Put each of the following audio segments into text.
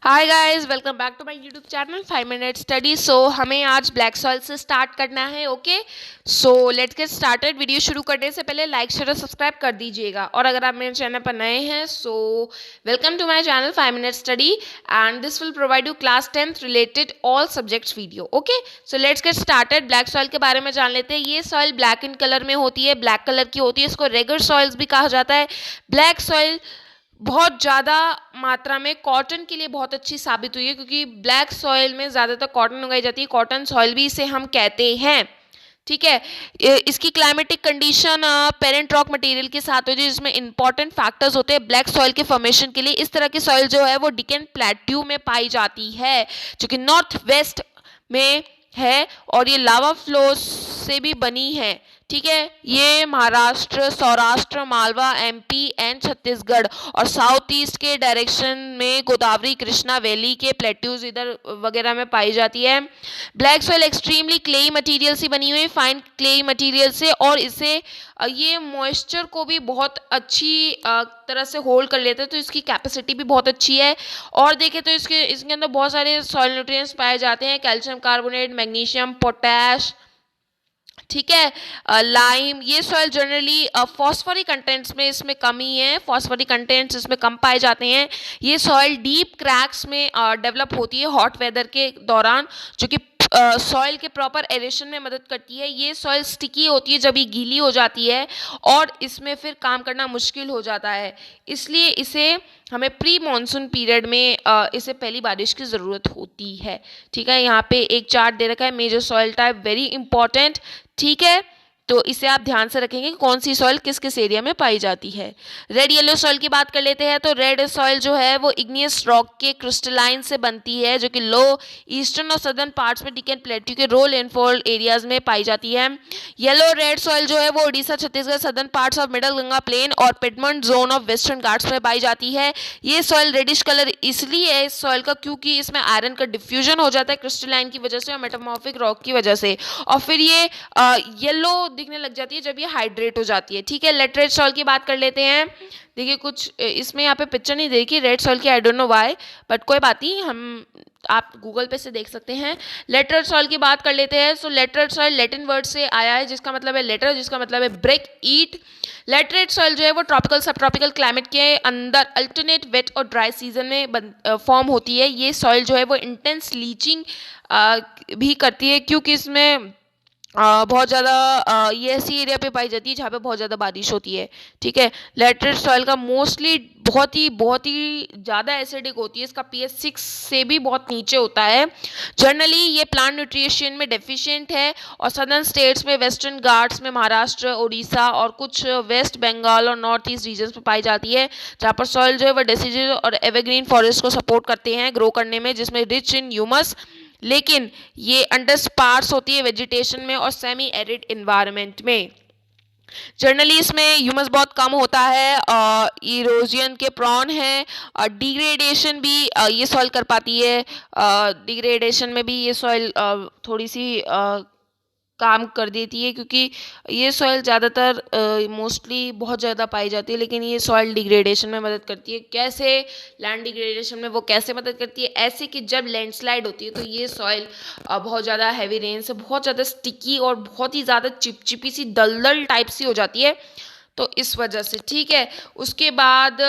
Hi guys, welcome back to my YouTube channel 5 minute study. So हमें आज black soil से start करना है। Okay, so let's get started. Video शुरू करने से पहले लाइक शेयर और सब्सक्राइब कर दीजिएगा। और अगर आप मेरे चैनल पर नए हैं so welcome to my channel 5 minute study and this will provide you class 10th related all subjects video. Okay, so let's get started. Black soil के बारे में जान लेते हैं। ये सॉइल ब्लैक इन कलर में होती है, ब्लैक कलर की होती है। इसको रेगुलर सॉइल्स भी कहा जाता है। ब्लैक सॉइल बहुत ज़्यादा मात्रा में कॉटन के लिए बहुत अच्छी साबित हुई है, क्योंकि ब्लैक सॉइल में ज़्यादातर कॉटन उगाई जाती है। कॉटन सॉइल भी इसे हम कहते हैं। ठीक है, इसकी climatic condition parent rock material के साथ होती है, जिसमें इंपॉर्टेंट फैक्टर्स होते हैं ब्लैक सॉइल के फॉर्मेशन के लिए। इस तरह की सॉइल जो है वो डिकन प्लेट्यू में पाई जाती है, जो कि नॉर्थ वेस्ट में है, और ये लावा फ्लो से भी बनी है। ठीक है, ये महाराष्ट्र, सौराष्ट्र, मालवा, एमपी एंड छत्तीसगढ़ और साउथ ईस्ट के डायरेक्शन में गोदावरी, कृष्णा वैली के प्लेट्यूज इधर वगैरह में पाई जाती है। Black soil extremely clayey material से बनी हुई, फाइन क्लेई मटेरियल से, और इसे ये मॉइस्चर को भी बहुत अच्छी तरह से होल्ड कर लेते हैं, तो इसकी कैपेसिटी भी बहुत अच्छी है। और देखें तो इसके अंदर बहुत सारे सॉइल न्यूट्रिएंट्स पाए जाते हैं, कैल्शियम कार्बोनेट, मैग्नीशियम, पोटैश। ठीक है, लाइम। ये सॉइल जनरली फॉस्फोरिक कंटेंट्स में इसमें कमी है, फॉस्फोरिक कंटेंट्स इसमें कम पाए जाते हैं। ये सॉइल डीप क्रैक्स में डेवलप होती है हॉट वेदर के दौरान, जो कि सॉइल के प्रॉपर एरेशन में मदद करती है। ये सॉइल स्टिकी होती है जब ये गीली हो जाती है, और इसमें फिर काम करना मुश्किल हो जाता है। इसलिए इसे हमें प्री मॉनसून पीरियड में इसे पहली बारिश की ज़रूरत होती है। ठीक है, यहाँ पे एक चार्ट दे रखा है, major soil type, very important. ठीक है, तो इसे आप ध्यान से रखेंगे कि कौन सी सॉइल किस किस एरिया में पाई जाती है। रेड येलो सॉइल की बात कर लेते हैं। तो रेड सॉइल जो है वो इग्नियस रॉक के क्रिस्टलाइन से बनती है, जो कि लो ईस्टर्न और सदर्न पार्ट्स में डिकन प्लेट्यू के रो रेनफॉल एरियाज में पाई जाती है। येलो रेड सॉइल जो है वो Orissa, Chhattisgarh, southern parts of middle Ganga plain और piedmont zone of western Ghats में पाई जाती है। ये सॉइल रेडिश कलर इसलिए है इस सॉइल का, क्योंकि इसमें आयरन का डिफ्यूजन हो जाता है क्रिस्टलाइन की वजह से और मेटामॉर्फिक रॉक की वजह से, और फिर ये येलो दिखने लग जाती है जब ये हाइड्रेट हो जाती है। ठीक है, लेटरेट सॉइल की बात कर लेते हैं। देखिए, कुछ इसमें यहाँ पे पिक्चर नहीं देखी रेड सॉइल की, I don't know why, but कोई बात नहीं, हम आप गूगल पे से देख सकते हैं। लेटरेट सॉइल की बात कर लेते हैं। सो लेटरेट सॉइल लैटिन वर्ड से आया है, जिसका मतलब है लेटर, जिसका मतलब है ब्रेक, ईट। लेटरेट सॉइल जो है वो ट्रॉपिकल, सब ट्रॉपिकल क्लाइमेट के अंदर अल्टरनेट वेट और ड्राई सीजन में फॉर्म होती है। ये सॉइल जो है वो इंटेंस लीचिंग भी करती है, क्योंकि इसमें बहुत ज़्यादा ये ऐसी एरिया पे पाई जाती है जहाँ पे बहुत ज़्यादा बारिश होती है। ठीक है, लेटरेट सॉइल का मोस्टली बहुत ही ज़्यादा एसिडिक होती है, इसका pH 6 से भी बहुत नीचे होता है। जनरली ये प्लांट न्यूट्रिशन में डेफिशिएंट है, और सदर्न स्टेट्स में, वेस्टर्न घाट्स में, महाराष्ट्र, उड़ीसा और कुछ वेस्ट बंगाल और नॉर्थ ईस्ट रीजन्स में पाई जाती है, जहाँ पर सॉइल जो है वो डेसिडुअस और एवरग्रीन फॉरेस्ट को सपोर्ट करते हैं ग्रो करने में, जिसमें रिच इन ह्यूमस, लेकिन ये अंडर स्पार्स होती है वेजिटेशन में और सेमी एरिड इन्वायरमेंट में। जनरली इसमें ह्यूमस बहुत कम होता है, इरोजन के प्रॉन है, और डिग्रेडेशन भी ये सॉइल कर पाती है। डिग्रेडेशन में भी ये सॉइल थोड़ी सी काम कर देती है, क्योंकि ये सॉइल ज़्यादातर मोस्टली बहुत ज़्यादा पाई जाती है, लेकिन ये सॉइल डिग्रेडेशन में मदद करती है। कैसे लैंड डिग्रेडेशन में वो कैसे मदद करती है? ऐसे कि जब लैंडस्लाइड होती है तो ये सॉइल बहुत ज़्यादा हैवी रेन से बहुत ज़्यादा स्टिकी और बहुत ही ज़्यादा चिपचिपी सी दलदल टाइप सी हो जाती है, तो इस वजह से। ठीक है, उसके बाद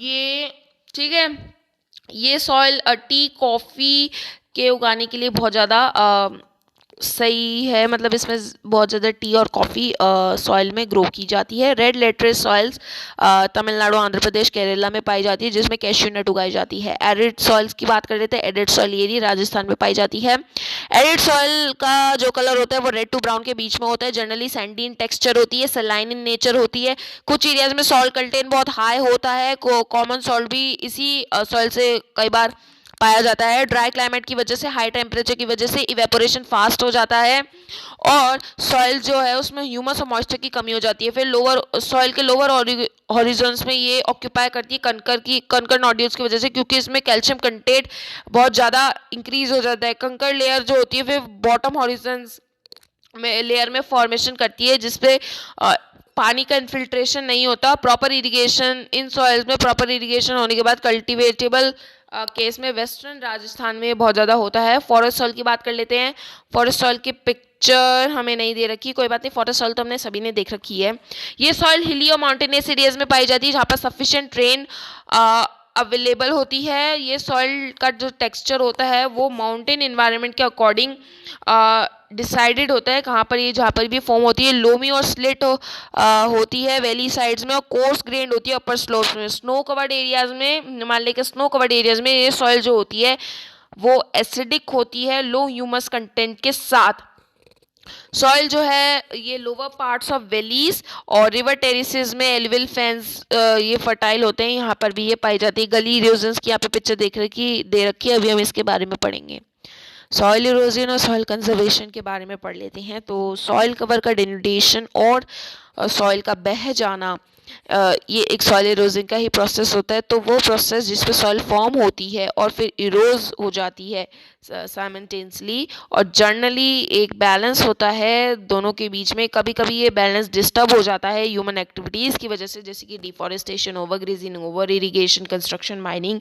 ये, ठीक है, ये सॉइल टी, कॉफ़ी के उगाने के लिए बहुत ज़्यादा सही है, मतलब इसमें बहुत ज़्यादा टी और कॉफ़ी सॉइल में ग्रो की जाती है। Red laterite soils Tamil Nadu, Andhra Pradesh, Kerala में पाई जाती है, जिसमें कैश्यू नट उगाई जाती है। एरिड सॉइल्स की बात कर लेते हैं। एरिड सॉइल एरिया राजस्थान में पाई जाती है। एरिड सॉइल का जो कलर होता है वो रेड टू ब्राउन के बीच में होता है। जनरली सैंडी इन टेक्सचर होती है, सलाइन इन नेचर होती है। कुछ एरियाज में सॉल्ट कंटेंट बहुत हाई होता है, कॉमन सॉल्ट भी इसी सॉइल से कई बार पाया जाता है। ड्राई क्लाइमेट की वजह से, हाई टेम्परेचर की वजह से इवेपोरेशन फास्ट हो जाता है, और सॉइल जो है उसमें ह्यूमस और मॉइस्चर की कमी हो जाती है। फिर लोअर सॉइल के लोअर हॉरिजॉन्स में ये ऑक्यूपाई करती है कंकर नोड्यूल्स की वजह से, क्योंकि इसमें कैल्शियम कंटेंट बहुत ज़्यादा इंक्रीज हो जाता है। कंकर लेयर जो होती है फिर बॉटम हॉरिजॉन्स में लेयर में फॉर्मेशन करती है, जिसपे पानी का इन्फिल्ट्रेशन नहीं होता। प्रॉपर इरिगेशन इन सॉइल्स में, प्रॉपर इरिगेशन होने के बाद कल्टिवेटेबल केस में वेस्टर्न राजस्थान में बहुत ज़्यादा होता है। फॉरेस्ट सॉइल की बात कर लेते हैं। फॉरेस्ट सॉइल की पिक्चर हमें नहीं दे रखी, कोई बात नहीं, फॉरेस्ट सॉइल तो हमने सभी ने देख रखी है। ये सॉइल हिली और माउंटेनियस एरियाज में पाई जाती है जहाँ पर सफिशिएंट रेन अवेलेबल होती है। ये सॉइल का जो टेक्सचर होता है वो माउंटेन इन्वायरमेंट के अकॉर्डिंग डिसाइडेड होता है कहाँ पर ये जहाँ पर भी फॉर्म होती है। लोमी और स्लिट होती है वैली साइड्स में और कोर्स ग्रेन्ड होती है अपर स्लोप्स में। स्नो कवर्ड एरियाज में, हिमालय के स्नो कवर्ड एरियाज में ये सॉइल जो होती है वो एसिडिक होती है लो ह्यूमस कंटेंट के साथ। सॉइल जो है ये लोअर पार्ट्स ऑफ वैलीज और रिवर टेरिसेस में एलुवियल फैंस ये फर्टाइल होते हैं, यहाँ पर भी ये पाई जाती है। गली इरोजन्स की यहाँ पे पिक्चर दे रखी है, अभी हम इसके बारे में पढ़ेंगे। सॉइल इरोजन और सॉइल कंजर्वेशन के बारे में पढ़ लेते हैं। तो सॉइल कवर का डिनुडेशन और सॉइल का बह जाना, ये एक सॉइल इरोजन का ही प्रोसेस होता है। तो वो प्रोसेस जिसमें सॉइल फॉर्म होती है और फिर इरोज हो जाती है साइमल्टेनियसली, और जनरली एक बैलेंस होता है दोनों के बीच में। कभी कभी ये बैलेंस डिस्टर्ब हो जाता है ह्यूमन एक्टिविटीज़ की वजह से, जैसे कि deforestation, over grazing, over irrigation, construction, mining.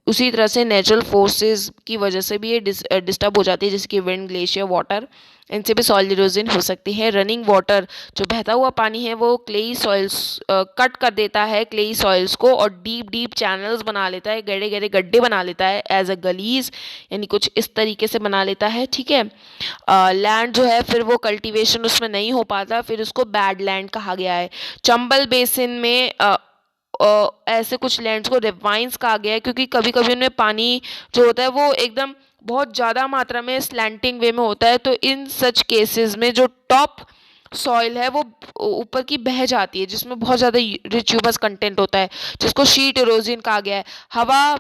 उसी तरह से नेचुरल फोर्सेस की वजह से भी ये डिस्टर्ब हो जाती है, जैसे कि विंड, ग्लेशियर, वाटर, इनसे भी सॉइल इरोजन हो सकती है। रनिंग वाटर, जो बहता हुआ पानी है वो क्लेई सॉइल्स कट कर देता है क्लेई सॉइल्स को और डीप डीप चैनल्स बना लेता है, गहरे गहरे गड्ढे बना लेता है एज अ गलीज, यानी कुछ इस तरीके से बना लेता है। ठीक है, लैंड जो है फिर वो कल्टीवेशन उसमें नहीं हो पाता, फिर उसको बैड लैंड कहा गया है। चंबल बेसिन में ऐसे कुछ लैंड्स को रिवाइंस कहा गया है, क्योंकि कभी कभी उनमें पानी जो होता है वो एकदम बहुत ज़्यादा मात्रा में स्लैंटिंग वे में होता है। तो इन सच केसेस में जो टॉप सॉइल है वो ऊपर की बह जाती है, जिसमें बहुत ज़्यादा रिच ह्यूमस कंटेंट होता है, जिसको शीट इरोजन कहा गया है। हवा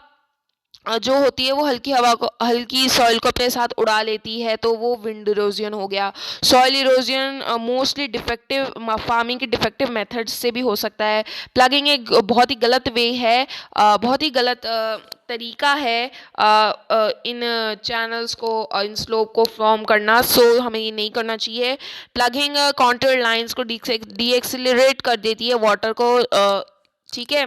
जो होती है वो हल्की सॉइल को अपने साथ उड़ा लेती है, तो वो विंड इरोजन हो गया। Soil erosion mostly defective farming के डिफेक्टिव मेथड्स से भी हो सकता है। प्लगिंग एक बहुत ही गलत वे है, बहुत ही गलत तरीका है इन चैनल्स को, इन स्लोप को फॉर्म करना। सो हमें ये नहीं करना चाहिए। प्लगिंग कॉन्टूर लाइंस को डीएक्सिलरेट कर देती है वाटर को, ठीक है,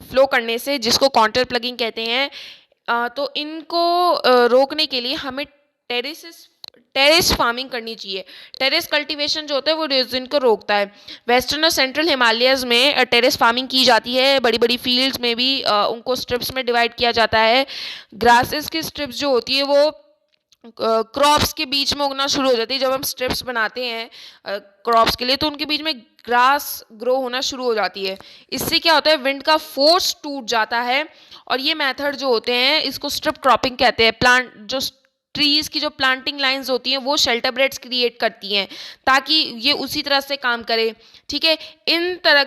फ्लो करने से, जिसको काउंटर प्लगिंग कहते हैं। तो इनको रोकने के लिए हमें टेरेस फार्मिंग करनी चाहिए। टेरेस कल्टीवेशन जो होता है वो इरोजन को रोकता है। वेस्टर्न और सेंट्रल हिमालयस में टेरेस फार्मिंग की जाती है, बड़ी बड़ी फील्ड्स में भी उनको स्ट्रिप्स में डिवाइड किया जाता है। ग्रासेस की स्ट्रिप्स जो होती है वो क्रॉप्स के बीच में उगना शुरू हो जाती है। जब हम स्ट्रिप्स बनाते हैं क्रॉप्स के लिए तो उनके बीच में ग्रास ग्रो होना शुरू हो जाती है। इससे क्या होता है, विंड का फोर्स टूट जाता है। और ये मेथड जो होते हैं इसको स्ट्रिप क्रॉपिंग कहते हैं। प्लांट जो ट्रीज की जो प्लांटिंग लाइंस होती हैं वो शेल्टर बेड्स क्रिएट करती हैं ताकि ये उसी तरह से काम करे। ठीक है, इन तरह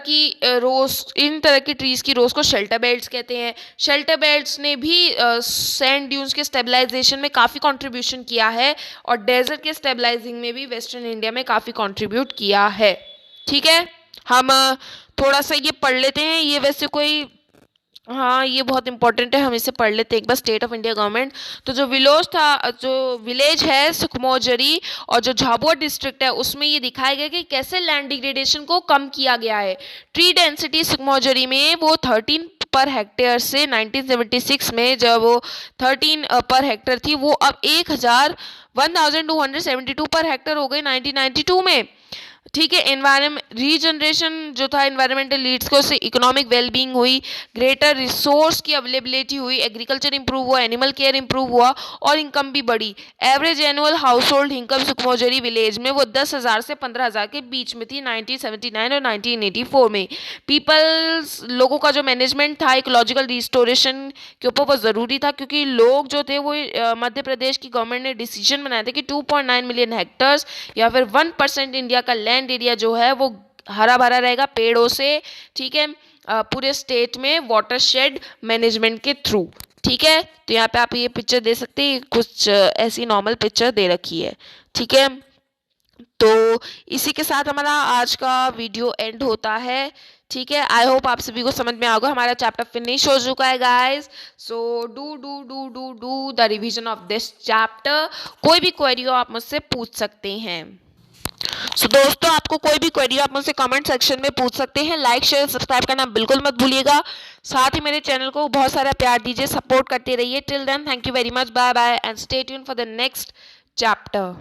की ट्रीज की रोज को शेल्टर बेड्स कहते हैं। शेल्टर बेड्स ने भी सैंड ड्यून्स के स्टेबलाइजेशन में काफ़ी कंट्रीब्यूशन किया है और डेजर्ट के स्टेबलाइजिंग में भी वेस्टर्न इंडिया में काफ़ी कंट्रीब्यूट किया है। ठीक है, हम थोड़ा सा ये पढ़ लेते हैं। ये वैसे कोई, हाँ ये बहुत इंपॉर्टेंट है, हम इसे पढ़ लेते हैं एक बार। स्टेट ऑफ इंडिया गवर्नमेंट, तो जो विलेज है सुखमौजरी और जो झाबुआ डिस्ट्रिक्ट है उसमें ये दिखाया गया कि कैसे लैंड डिग्रेडेशन को कम किया गया है। ट्री डेंसिटी सुखमौजरी में वो 13 पर हेक्टेयर से 1976 में जब वो 13 पर हेक्टेयर थी, वो अब 1272 पर हेक्टेयर हो गई 1992 में। ठीक है, एनवायरमेंट रीजनरेशन जो था एनवायरमेंटल लीड्स को, उससे इकोनॉमिक वेलबींग हुई, ग्रेटर रिसोर्स की अवेलेबिलिटी हुई, एग्रीकल्चर इंप्रूव हुआ, एनिमल केयर इंप्रूव हुआ और इनकम भी बढ़ी। Average annual household income Sukhomajri village में वो 10,000 से 15,000 के बीच में थी 1979 और 1984 में। पीपल्स लोगों का जो मैनेजमेंट था इकोलॉजिकल रिस्टोरेशन के ऊपर वो ज़रूरी था, क्योंकि लोग जो थे वो मध्य प्रदेश की गवर्नमेंट ने डिसीजन बनाया था कि 2.9 मिलियन हेक्टर्स या फिर 1% इंडिया का लैंड एरिया जो है वो हरा भरा रहेगा पेड़ों से। ठीक है, पूरे स्टेट में वाटरशेड मैनेजमेंट के थ्रू। ठीक है, तो यहाँ पे आप ये पिक्चर दे सकते हैं, कुछ ऐसी नॉर्मल पिक्चर दे रखी है। ठीक है, तो इसी के साथ हमारा आज का वीडियो एंड होता है। ठीक है, आई होप आप सभी को समझ में आएगा। हमारा चैप्टर फिनिश हो चुका है guys, so do the revision of this chapter. कोई भी क्वेरी हो आप मुझसे पूछ सकते हैं। सो दोस्तों, आपको कोई भी क्वेरी आप मुझसे कमेंट सेक्शन में पूछ सकते हैं। लाइक शेयर सब्सक्राइब करना बिल्कुल मत भूलिएगा। साथ ही मेरे चैनल को बहुत सारा प्यार दीजिए, सपोर्ट करते रहिए। Till then, thank you very much, bye bye and stay tune for the next chapter.